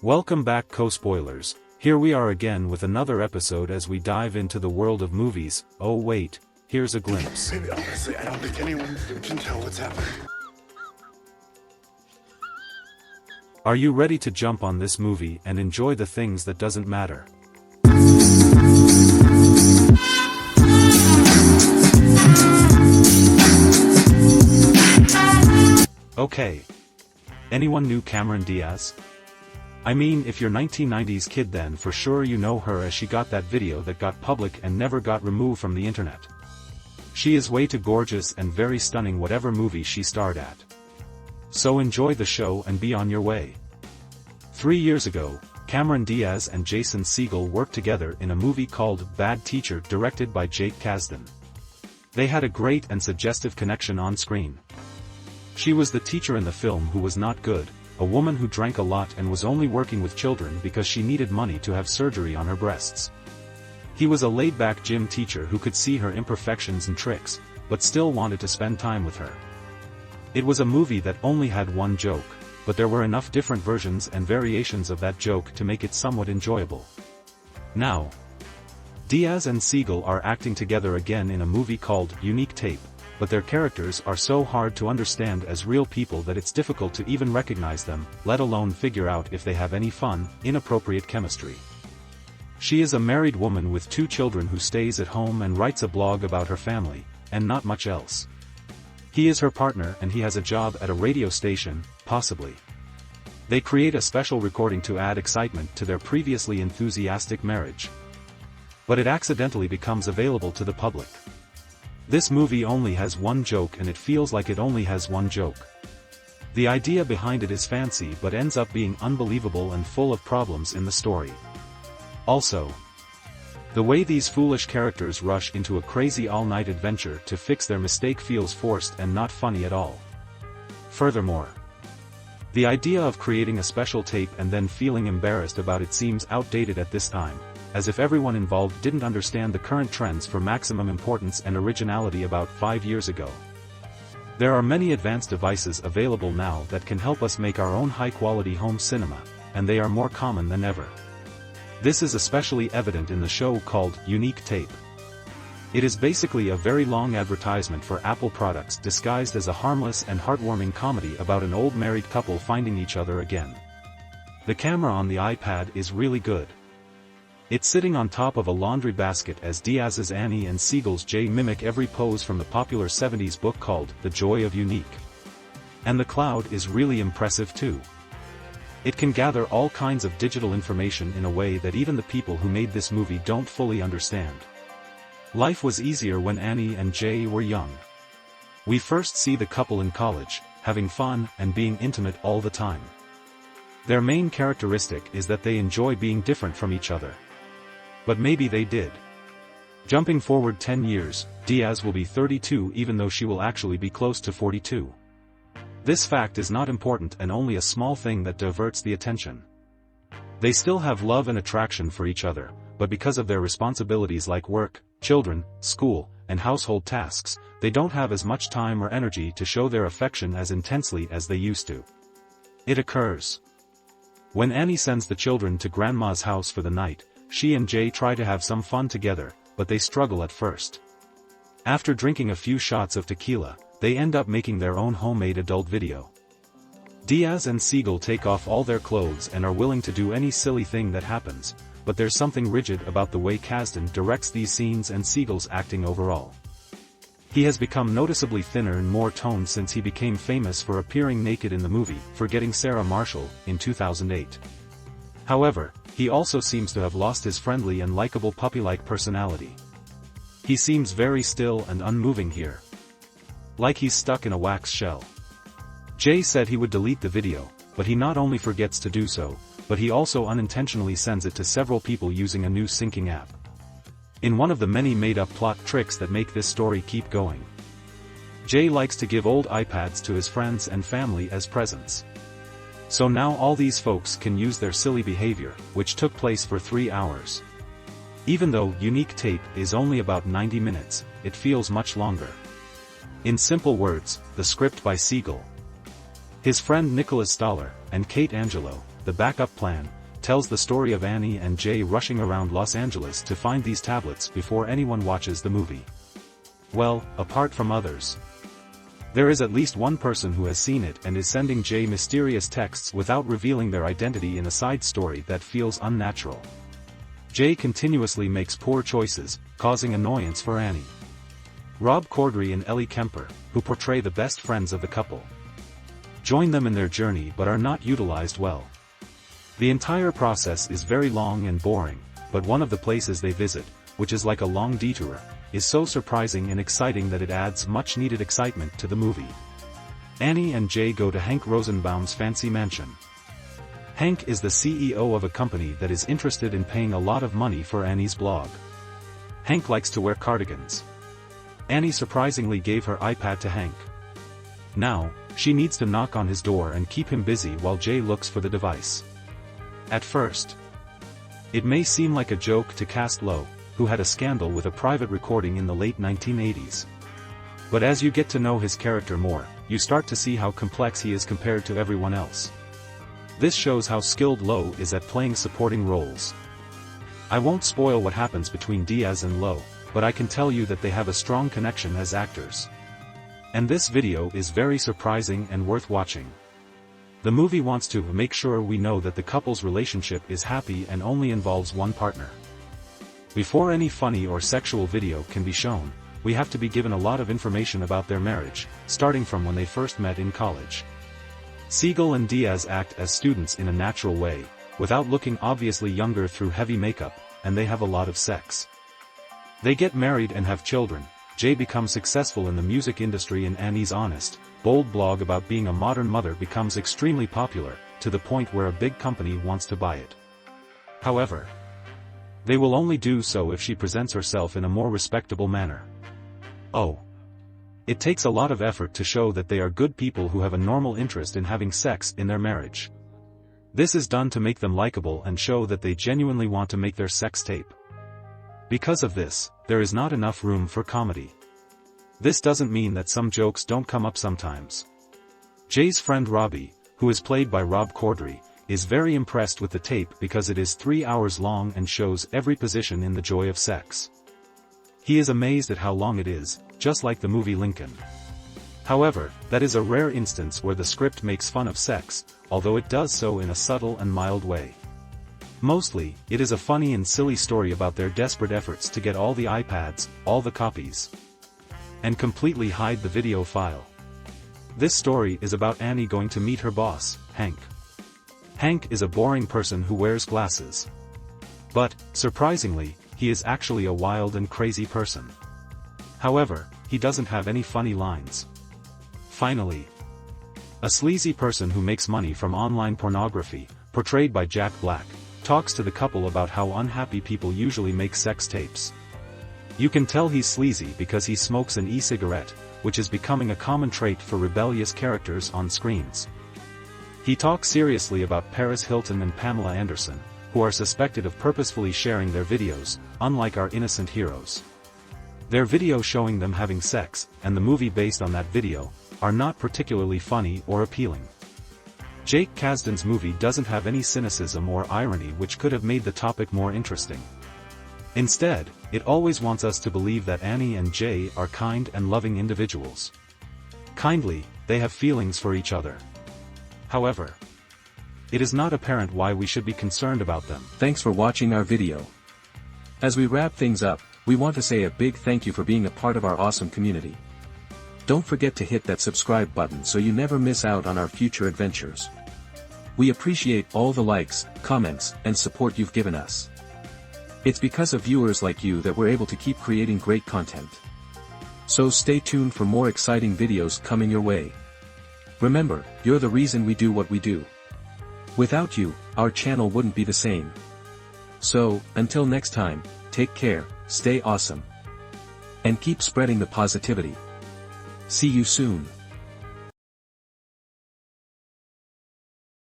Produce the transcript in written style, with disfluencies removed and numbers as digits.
Welcome back, co-spoilers. Here we are again with another episode as we dive into the world of movies. Oh wait, here's a glimpse. Baby, honestly, I don't think anyone can tell what's happening. Are you ready to jump on this movie and enjoy the things that doesn't matter? Okay. Anyone knew Cameron Diaz? I mean, if you're 1990s kid, then for sure you know her, as she got that video that got public and never got removed from the internet. She is way too gorgeous and very stunning whatever movie she starred at. So enjoy the show and be on your way. 3 years ago, Cameron Diaz and Jason Segel worked together in a movie called Bad Teacher, directed by Jake Kasdan. They had a great and suggestive connection on screen. She was the teacher in the film who was not good, a woman who drank a lot and was only working with children because she needed money to have surgery on her breasts. He was a laid-back gym teacher who could see her imperfections and tricks, but still wanted to spend time with her. It was a movie that only had one joke, but there were enough different versions and variations of that joke to make it somewhat enjoyable. Now, Diaz and Segel are acting together again in a movie called Unique Tape, but their characters are so hard to understand as real people that it's difficult to even recognize them, let alone figure out if they have any fun, inappropriate chemistry. She is a married woman with 2 children who stays at home and writes a blog about her family, and not much else. He is her partner and he has a job at a radio station, possibly. They create a special recording to add excitement to their previously enthusiastic marriage. But it accidentally becomes available to the public. This movie only has one joke and it feels like it only has one joke. The idea behind it is fancy but ends up being unbelievable and full of problems in the story. Also, the way these foolish characters rush into a crazy all-night adventure to fix their mistake feels forced and not funny at all. Furthermore, the idea of creating a special tape and then feeling embarrassed about it seems outdated at this time, as if everyone involved didn't understand the current trends for maximum importance and originality about 5 years ago. There are many advanced devices available now that can help us make our own high-quality home cinema, and they are more common than ever. This is especially evident in the show called Unique Tape. It is basically a very long advertisement for Apple products disguised as a harmless and heartwarming comedy about an old married couple finding each other again. The camera on the iPad is really good. It's sitting on top of a laundry basket as Diaz's Annie and Segel's Jay mimic every pose from the popular 70s book called The Joy of Unique. And the cloud is really impressive too. It can gather all kinds of digital information in a way that even the people who made this movie don't fully understand. Life was easier when Annie and Jay were young. We first see the couple in college, having fun and being intimate all the time. Their main characteristic is that they enjoy being different from each other. But maybe they did. Jumping forward 10 years, Diaz will be 32 even though she will actually be close to 42. This fact is not important and only a small thing that diverts the attention. They still have love and attraction for each other, but because of their responsibilities like work, children, school, and household tasks, they don't have as much time or energy to show their affection as intensely as they used to. It occurs when Annie sends the children to Grandma's house for the night. She and Jay try to have some fun together, but they struggle at first. After drinking a few shots of tequila, they end up making their own homemade adult video. Diaz and Segel take off all their clothes and are willing to do any silly thing that happens, but there's something rigid about the way Kasdan directs these scenes and Segel's acting overall. He has become noticeably thinner and more toned since he became famous for appearing naked in the movie Forgetting Sarah Marshall in 2008. However, he also seems to have lost his friendly and likable puppy-like personality. He seems very still and unmoving here. Like he's stuck in a wax shell. Jay said he would delete the video, but he not only forgets to do so, but he also unintentionally sends it to several people using a new syncing app. In one of the many made-up plot tricks that make this story keep going. Jay likes to give old iPads to his friends and family as presents. So now all these folks can use their silly behavior, which took place for 3 hours. Even though Unique Tape is only about 90 minutes, it feels much longer. In simple words, the script by Segel, his friend Nicholas Stoller, and Kate Angelo, The Backup Plan, tells the story of Annie and Jay rushing around Los Angeles to find these tablets before anyone watches the movie. Well, apart from others. There is at least one person who has seen it and is sending Jay mysterious texts without revealing their identity in a side story that feels unnatural. Jay continuously makes poor choices, causing annoyance for Annie. Rob Corddry and Ellie Kemper, who portray the best friends of the couple, join them in their journey but are not utilized well. The entire process is very long and boring, but one of the places they visit, which is like a long detour, is so surprising and exciting that it adds much-needed excitement to the movie. Annie and Jay go to Hank Rosenbaum's fancy mansion. Hank is the CEO of a company that is interested in paying a lot of money for Annie's blog. Hank likes to wear cardigans. Annie surprisingly gave her iPad to Hank. Now, she needs to knock on his door and keep him busy while Jay looks for the device. At first, it may seem like a joke to Cast Lowe, who had a scandal with a private recording in the late 1980s. But as you get to know his character more, you start to see how complex he is compared to everyone else. This shows how skilled Lowe is at playing supporting roles. I won't spoil what happens between Diaz and Lowe, but I can tell you that they have a strong connection as actors. And this video is very surprising and worth watching. The movie wants to make sure we know that the couple's relationship is happy and only involves one partner. Before any funny or sexual video can be shown, we have to be given a lot of information about their marriage, starting from when they first met in college. Siegel and Diaz act as students in a natural way, without looking obviously younger through heavy makeup, and they have a lot of sex. They get married and have children. Jay becomes successful in the music industry and Annie's honest, bold blog about being a modern mother becomes extremely popular, to the point where a big company wants to buy it. However, they will only do so if she presents herself in a more respectable manner. Oh. It takes a lot of effort to show that they are good people who have a normal interest in having sex in their marriage. This is done to make them likable and show that they genuinely want to make their sex tape. Because of this, there is not enough room for comedy. This doesn't mean that some jokes don't come up sometimes. Jay's friend Robbie, who is played by Rob Corddry, is very impressed with the tape because it is 3 hours long and shows every position in the joy of sex. He is amazed at how long it is, just like the movie Lincoln. However, that is a rare instance where the script makes fun of sex, although it does so in a subtle and mild way. Mostly, it is a funny and silly story about their desperate efforts to get all the iPads, all the copies, and completely hide the video file. This story is about Annie going to meet her boss, Hank. Hank is a boring person who wears glasses. But, surprisingly, he is actually a wild and crazy person. However, he doesn't have any funny lines. Finally, a sleazy person who makes money from online pornography, portrayed by Jack Black, talks to the couple about how unhappy people usually make sex tapes. You can tell he's sleazy because he smokes an e-cigarette, which is becoming a common trait for rebellious characters on screens. He talks seriously about Paris Hilton and Pamela Anderson, who are suspected of purposefully sharing their videos, unlike our innocent heroes. Their video showing them having sex, and the movie based on that video, are not particularly funny or appealing. Jake Kasdan's movie doesn't have any cynicism or irony which could have made the topic more interesting. Instead, it always wants us to believe that Annie and Jay are kind and loving individuals. Kindly, they have feelings for each other. However, it is not apparent why we should be concerned about them. Thanks for watching our video. As we wrap things up, we want to say a big thank you for being a part of our awesome community. Don't forget to hit that subscribe button so you never miss out on our future adventures. We appreciate all the likes, comments, and support you've given us. It's because of viewers like you that we're able to keep creating great content. So stay tuned for more exciting videos coming your way. Remember, you're the reason we do what we do. Without you, our channel wouldn't be the same. So, until next time, take care, stay awesome, and keep spreading the positivity. See you soon.